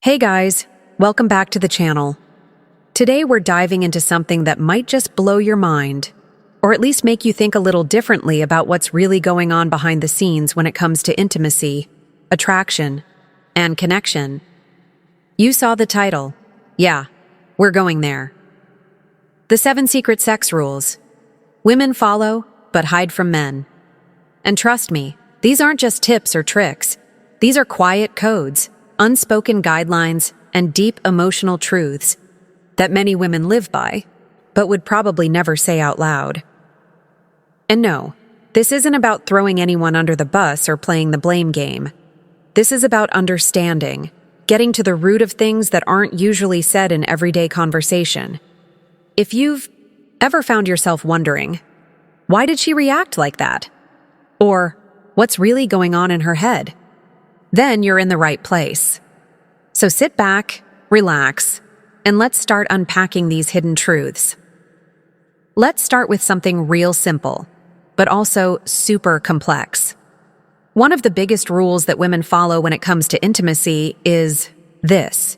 Hey guys, welcome back to the channel. Today we're diving into something that might just blow your mind, or at least make you think a little differently about what's really going on behind the scenes when it comes to intimacy, attraction, and connection. You saw the title. Yeah, we're going there. The 7 secret sex rules. Women follow, but hide from men. And trust me, these aren't just tips or tricks. These are quiet codes, unspoken guidelines, and deep emotional truths that many women live by, but would probably never say out loud. And no, this isn't about throwing anyone under the bus or playing the blame game. This is about understanding, getting to the root of things that aren't usually said in everyday conversation. If you've ever found yourself wondering, why did she react like that? Or, what's really going on in her head? Then you're in the right place. So sit back, relax, and let's start unpacking these hidden truths. Let's start with something real simple, but also super complex. One of the biggest rules that women follow when it comes to intimacy is this.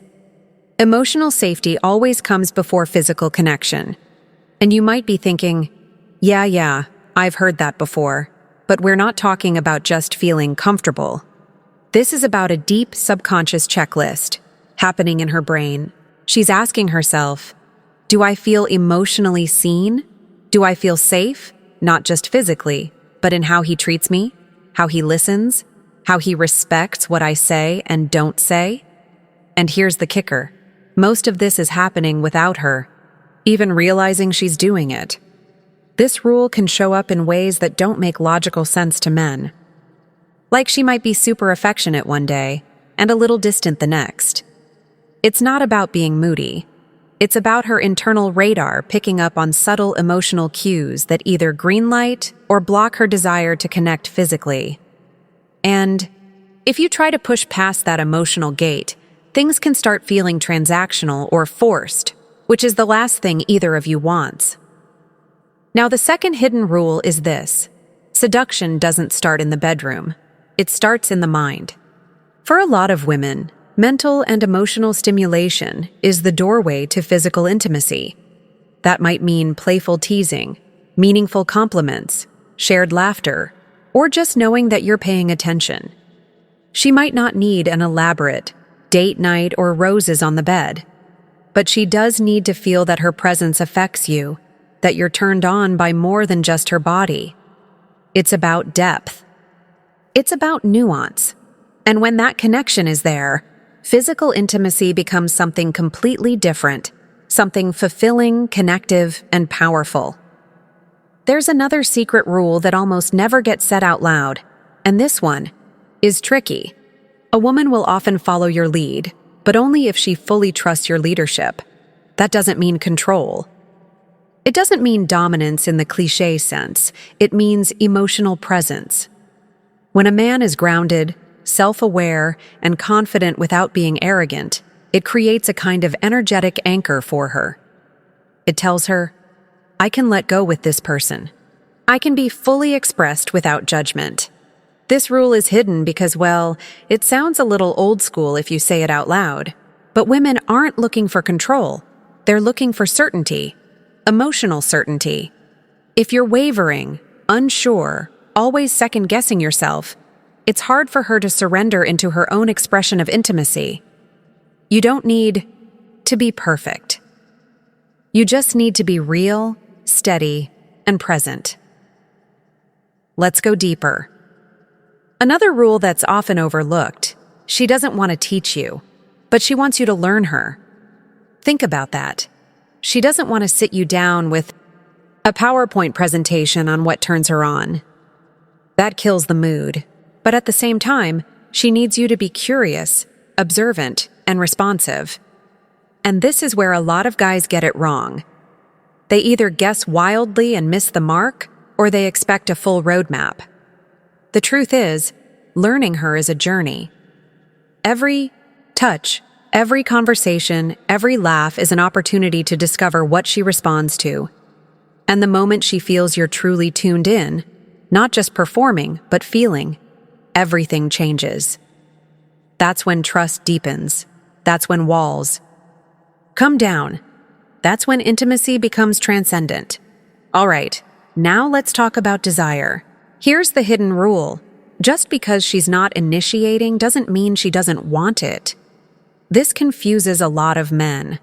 Emotional safety always comes before physical connection. And you might be thinking, yeah, I've heard that before, but we're not talking about just feeling comfortable. This is about a deep subconscious checklist happening in her brain. She's asking herself, do I feel emotionally seen? Do I feel safe? Not just physically, but in how he treats me, how he listens, how he respects what I say and don't say? And here's the kicker. Most of this is happening without her even realizing she's doing it. This rule can show up in ways that don't make logical sense to men. Like she might be super affectionate one day and a little distant the next. It's not about being moody. It's about her internal radar picking up on subtle emotional cues that either greenlight or block her desire to connect physically. And if you try to push past that emotional gate, things can start feeling transactional or forced, which is the last thing either of you wants. Now, the second hidden rule is this. Seduction doesn't start in the bedroom. It starts in the mind. For a lot of women, mental and emotional stimulation is the doorway to physical intimacy. That might mean playful teasing, meaningful compliments, shared laughter, or just knowing that you're paying attention. She might not need an elaborate date night or roses on the bed, but she does need to feel that her presence affects you, that you're turned on by more than just her body. It's about depth. It's about nuance. And when that connection is there, physical intimacy becomes something completely different, something fulfilling, connective, and powerful. There's another secret rule that almost never gets said out loud, and this one is tricky. A woman will often follow your lead, but only if she fully trusts your leadership. That doesn't mean control. It doesn't mean dominance in the cliché sense. It means emotional presence. When a man is grounded, self-aware, and confident without being arrogant, it creates a kind of energetic anchor for her. It tells her, I can let go with this person. I can be fully expressed without judgment. This rule is hidden because, well, it sounds a little old school if you say it out loud. But women aren't looking for control. They're looking for certainty, emotional certainty. If you're wavering, unsure, always second-guessing yourself, it's hard for her to surrender into her own expression of intimacy. You don't need to be perfect. You just need to be real, steady, and present. Let's go deeper. Another rule that's often overlooked, she doesn't want to teach you, but she wants you to learn her. Think about that. She doesn't want to sit you down with a PowerPoint presentation on what turns her on. That kills the mood. But at the same time, she needs you to be curious, observant, and responsive. And this is where a lot of guys get it wrong. They either guess wildly and miss the mark, or they expect a full roadmap. The truth is, learning her is a journey. Every touch, every conversation, every laugh is an opportunity to discover what she responds to. And the moment she feels you're truly tuned in, not just performing, but feeling, everything changes. That's when trust deepens. That's when walls come down. That's when intimacy becomes transcendent. All right, now let's talk about desire. Here's the hidden rule. Just because she's not initiating doesn't mean she doesn't want it. This confuses a lot of men.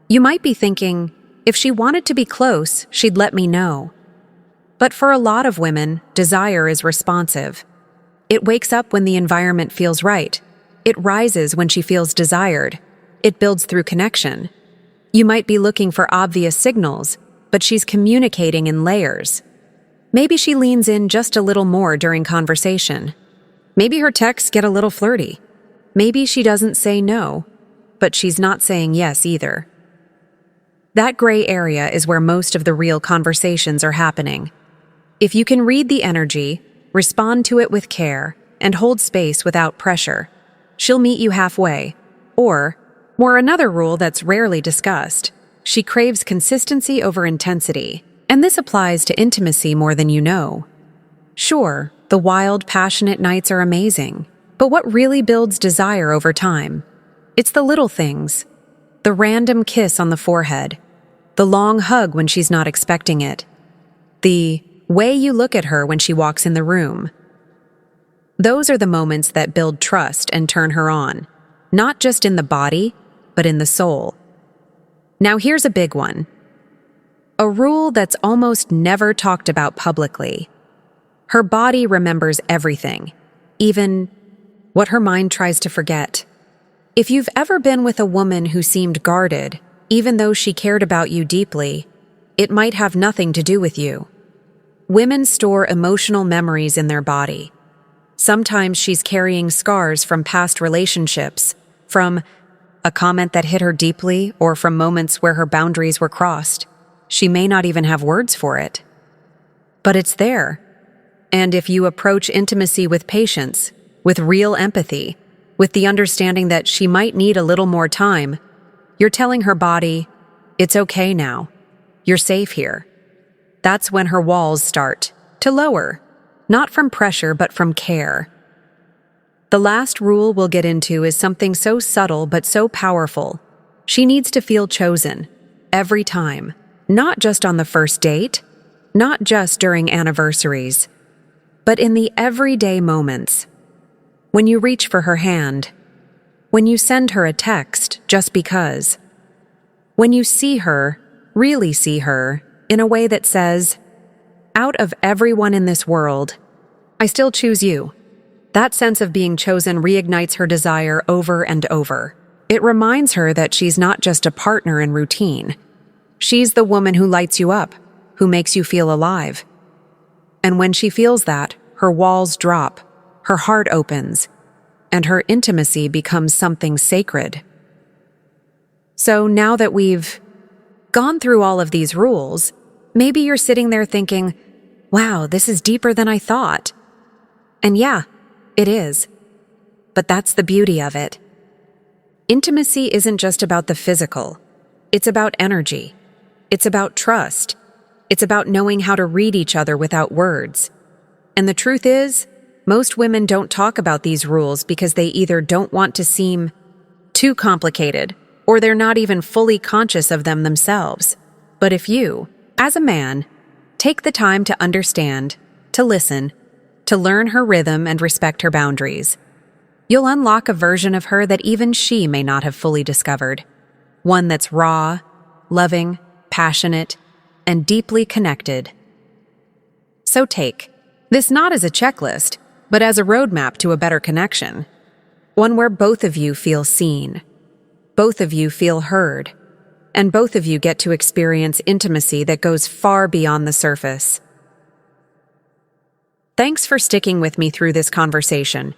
You might be thinking, if she wanted to be close, she'd let me know. But for a lot of women, desire is responsive. It wakes up when the environment feels right. It rises when she feels desired. It builds through connection. You might be looking for obvious signals, but she's communicating in layers. Maybe she leans in just a little more during conversation. Maybe her texts get a little flirty. Maybe she doesn't say no, but she's not saying yes either. That gray area is where most of the real conversations are happening. If you can read the energy, respond to it with care, and hold space without pressure, she'll meet you halfway. Or another rule that's rarely discussed, she craves consistency over intensity. And this applies to intimacy more than you know. Sure, the wild, passionate nights are amazing, but what really builds desire over time? It's the little things. The random kiss on the forehead. The long hug when she's not expecting it. The way you look at her when she walks in the room. Those are the moments that build trust and turn her on, not just in the body, but in the soul. Now here's a big one. A rule that's almost never talked about publicly. Her body remembers everything, even what her mind tries to forget. If you've ever been with a woman who seemed guarded, even though she cared about you deeply, it might have nothing to do with you. Women store emotional memories in their body. Sometimes she's carrying scars from past relationships, from a comment that hit her deeply, or from moments where her boundaries were crossed. She may not even have words for it. But it's there. And if you approach intimacy with patience, with real empathy, with the understanding that she might need a little more time, you're telling her body, it's okay now. You're safe here. That's when her walls start to lower, not from pressure, but from care. The last rule we'll get into is something so subtle but so powerful. She needs to feel chosen, every time. Not just on the first date, not just during anniversaries, but in the everyday moments. When you reach for her hand, when you send her a text just because, when you see her, really see her, in a way that says, out of everyone in this world, I still choose you. That sense of being chosen reignites her desire over and over. It reminds her that she's not just a partner in routine. She's the woman who lights you up, who makes you feel alive. And when she feels that, her walls drop, her heart opens, and her intimacy becomes something sacred. So now that we've gone through all of these rules, maybe you're sitting there thinking, wow, this is deeper than I thought. And yeah, it is. But that's the beauty of it. Intimacy isn't just about the physical. It's about energy. It's about trust. It's about knowing how to read each other without words. And the truth is, most women don't talk about these rules because they either don't want to seem too complicated, or they're not even fully conscious of them themselves. But if you, as a man, take the time to understand, to listen, to learn her rhythm and respect her boundaries, you'll unlock a version of her that even she may not have fully discovered. One that's raw, loving, passionate, and deeply connected. So take this not as a checklist, but as a roadmap to a better connection. One where both of you feel seen, both of you feel heard, and both of you get to experience intimacy that goes far beyond the surface. Thanks for sticking with me through this conversation.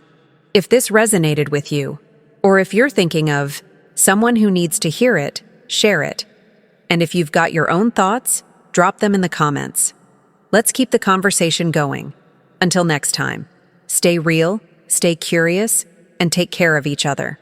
If this resonated with you, or if you're thinking of someone who needs to hear it, share it. And if you've got your own thoughts, drop them in the comments. Let's keep the conversation going. Until next time, stay real, stay curious, and take care of each other.